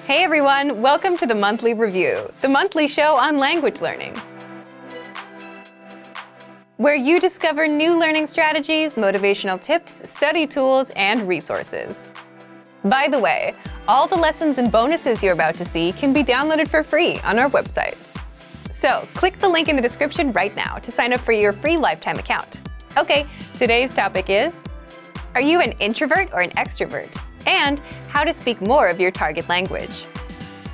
Hey everyone, welcome to the Monthly Review, the monthly show on language learning, where you discover new learning strategies, motivational tips, study tools, and resources. By the way, all the lessons and bonuses you're about to see can be downloaded for free on our website. So click the link in the description right now to sign up for your free lifetime account. Okay, today's topic is, are you an introvert or an extrovert? And how to speak more of your target language.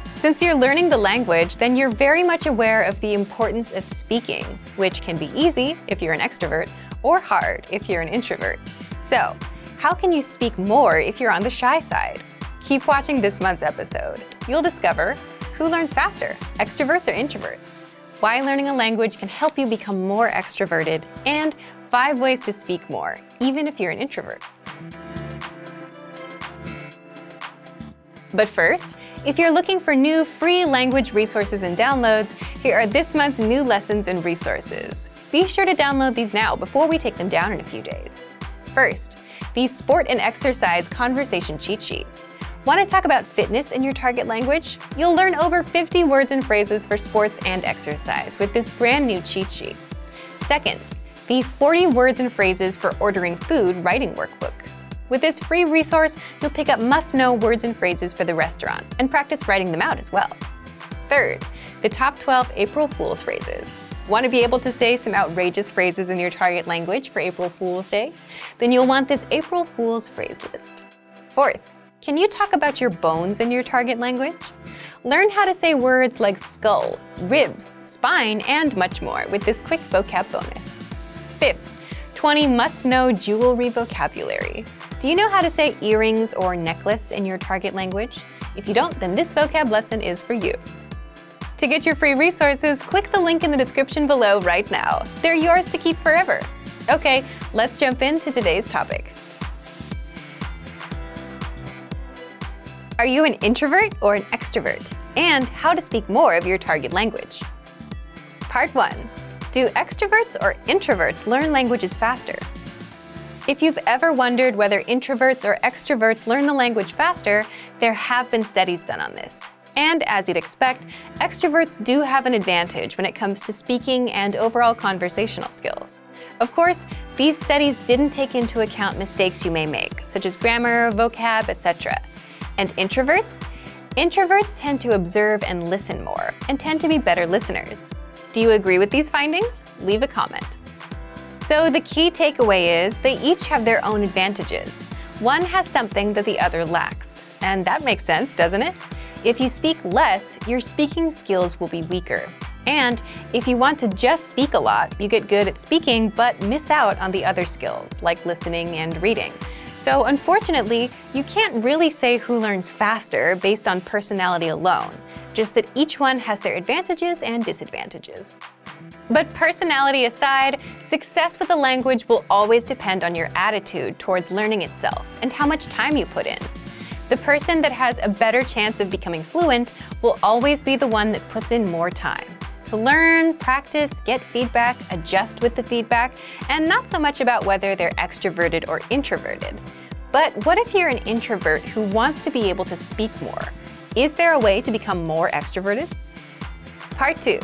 Since you're learning the language, then you're very much aware of the importance of speaking, which can be easy if you're an extrovert or hard if you're an introvert. So, how can you speak more if you're on the shy side? Keep watching this month's episode. You'll discover who learns faster, extroverts or introverts, why learning a language can help you become more extroverted, and 5 ways to speak more, even if you're an introvert. But first, if you're looking for new free language resources and downloads, here are this month's new lessons and resources. Be sure to download these now before we take them down in a few days. First, the Sport and Exercise Conversation Cheat Sheet. Want to talk about fitness in your target language? You'll learn over 50 words and phrases for sports and exercise with this brand new cheat sheet. Second, the 40 words and phrases for ordering food writing workbook. With this free resource, you'll pick up must-know words and phrases for the restaurant and practice writing them out as well. Third, the top 12 April Fool's phrases. Want to be able to say some outrageous phrases in your target language for April Fool's Day? Then you'll want this April Fool's phrase list. Fourth, can you talk about your bones in your target language? Learn how to say words like skull, ribs, spine, and much more with this quick vocab bonus. Fifth, 20 must-know jewelry vocabulary. Do you know how to say earrings or necklace in your target language? If you don't, then this vocab lesson is for you. To get your free resources, click the link in the description below right now. They're yours to keep forever. Okay, let's jump into today's topic. Are you an introvert or an extrovert? And how to speak more of your target language. Part 1. Do extroverts or introverts learn languages faster? If you've ever wondered whether introverts or extroverts learn the language faster, there have been studies done on this. And as you'd expect, extroverts do have an advantage when it comes to speaking and overall conversational skills. Of course, these studies didn't take into account mistakes you may make, such as grammar, vocab, etc. And introverts? Introverts tend to observe and listen more, and tend to be better listeners. Do you agree with these findings? Leave a comment. So the key takeaway is they each have their own advantages. One has something that the other lacks. And that makes sense, doesn't it? If you speak less, your speaking skills will be weaker. And if you want to just speak a lot, you get good at speaking but miss out on the other skills, like listening and reading. So unfortunately, you can't really say who learns faster based on personality alone, just that each one has their advantages and disadvantages. But personality aside, success with a language will always depend on your attitude towards learning itself and how much time you put in. The person that has a better chance of becoming fluent will always be the one that puts in more time to learn, practice, get feedback, adjust with the feedback, and not so much about whether they're extroverted or introverted. But what if you're an introvert who wants to be able to speak more? Is there a way to become more extroverted? Part 2.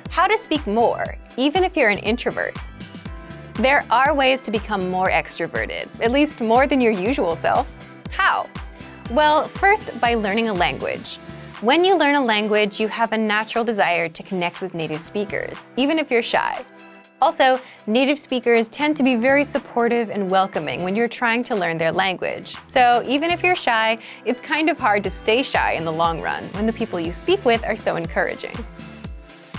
How to speak more, even if you're an introvert. There are ways to become more extroverted, at least more than your usual self. How? Well, first, by learning a language. When you learn a language, you have a natural desire to connect with native speakers, even if you're shy. Also, native speakers tend to be very supportive and welcoming when you're trying to learn their language. So even if you're shy, it's kind of hard to stay shy in the long run when the people you speak with are so encouraging.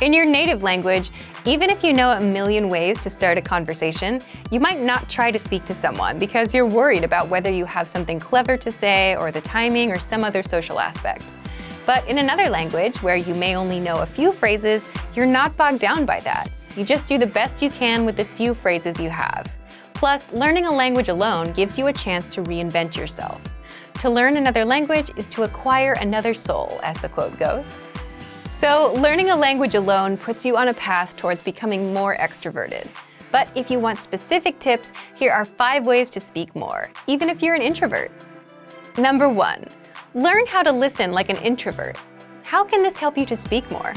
In your native language, even if you know a million ways to start a conversation, you might not try to speak to someone because you're worried about whether you have something clever to say or the timing or some other social aspect. But in another language, where you may only know a few phrases, you're not bogged down by that. You just do the best you can with the few phrases you have. Plus, learning a language alone gives you a chance to reinvent yourself. To learn another language is to acquire another soul, as the quote goes. So, learning a language alone puts you on a path towards becoming more extroverted. But if you want specific tips, here are 5 ways to speak more, even if you're an introvert. Number 1. Learn how to listen like an introvert. How can this help you to speak more?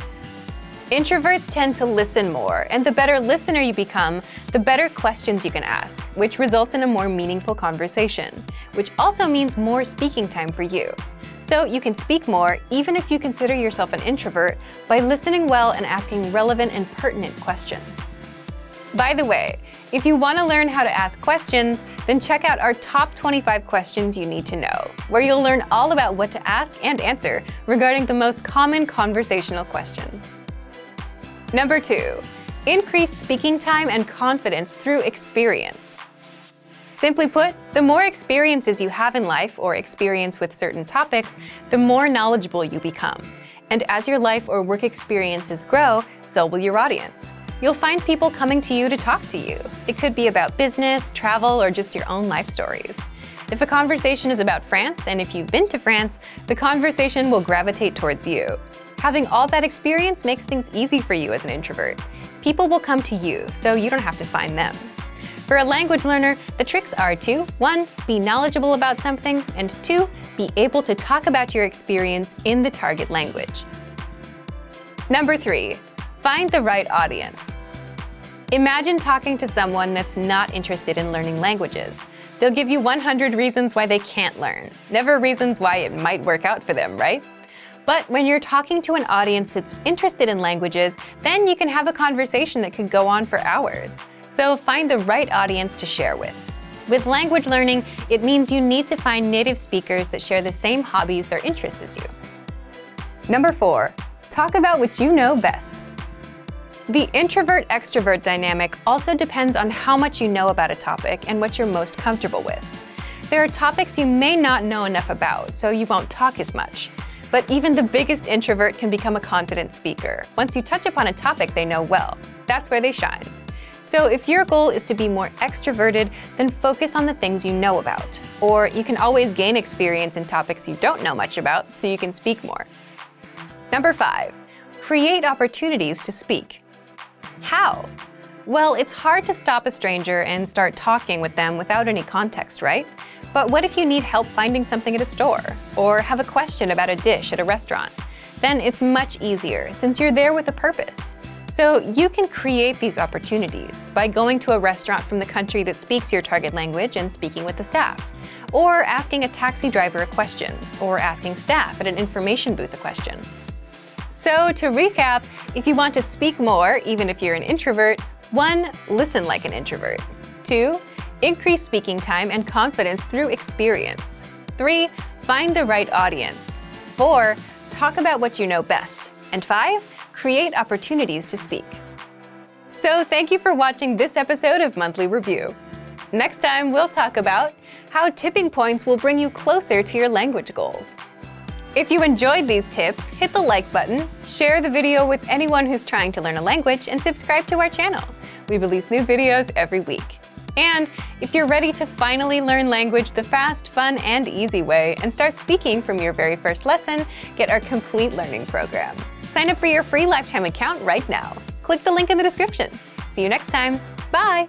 Introverts tend to listen more, and the better listener you become, the better questions you can ask, which results in a more meaningful conversation, which also means more speaking time for you. So you can speak more even if you consider yourself an introvert by listening well and asking relevant and pertinent questions. By the way, if you want to learn how to ask questions, then check out our top 25 questions you need to know, where you'll learn all about what to ask and answer regarding the most common conversational questions. Number 2, increase speaking time and confidence through experience. Simply put, the more experiences you have in life or experience with certain topics, the more knowledgeable you become. And as your life or work experiences grow, so will your audience. You'll find people coming to you to talk to you. It could be about business, travel, or just your own life stories. If a conversation is about France, and if you've been to France, the conversation will gravitate towards you. Having all that experience makes things easy for you as an introvert. People will come to you, so you don't have to find them. For a language learner, the tricks are to 1. Be knowledgeable about something, and 2. Be able to talk about your experience in the target language. Number 3. Find the right audience. Imagine talking to someone that's not interested in learning languages. They'll give you 100 reasons why they can't learn, never reasons why it might work out for them, right? But when you're talking to an audience that's interested in languages, then you can have a conversation that could go on for hours. So find the right audience to share with. With language learning, it means you need to find native speakers that share the same hobbies or interests as you. Number 4, talk about what you know best. The introvert-extrovert dynamic also depends on how much you know about a topic and what you're most comfortable with. There are topics you may not know enough about, so you won't talk as much. But even the biggest introvert can become a confident speaker once you touch upon a topic they know well. That's where they shine. So if your goal is to be more extroverted, then focus on the things you know about. Or you can always gain experience in topics you don't know much about so you can speak more. Number 5, create opportunities to speak. How? Well, it's hard to stop a stranger and start talking with them without any context, right? But what if you need help finding something at a store, or have a question about a dish at a restaurant? Then it's much easier since you're there with a purpose. So you can create these opportunities by going to a restaurant from the country that speaks your target language and speaking with the staff, or asking a taxi driver a question, or asking staff at an information booth a question. So to recap, if you want to speak more, even if you're an introvert, 1. Listen like an introvert. 2. Increase speaking time and confidence through experience. 3. Find the right audience. 4. Talk about what you know best. And 5. Create opportunities to speak. So thank you for watching this episode of Monthly Review. Next time, we'll talk about how tipping points will bring you closer to your language goals. If you enjoyed these tips, hit the like button, share the video with anyone who's trying to learn a language, and subscribe to our channel. We release new videos every week. And if you're ready to finally learn language the fast, fun, and easy way and start speaking from your very first lesson, get our complete learning program. Sign up for your free lifetime account right now. Click the link in the description. See you next time. Bye!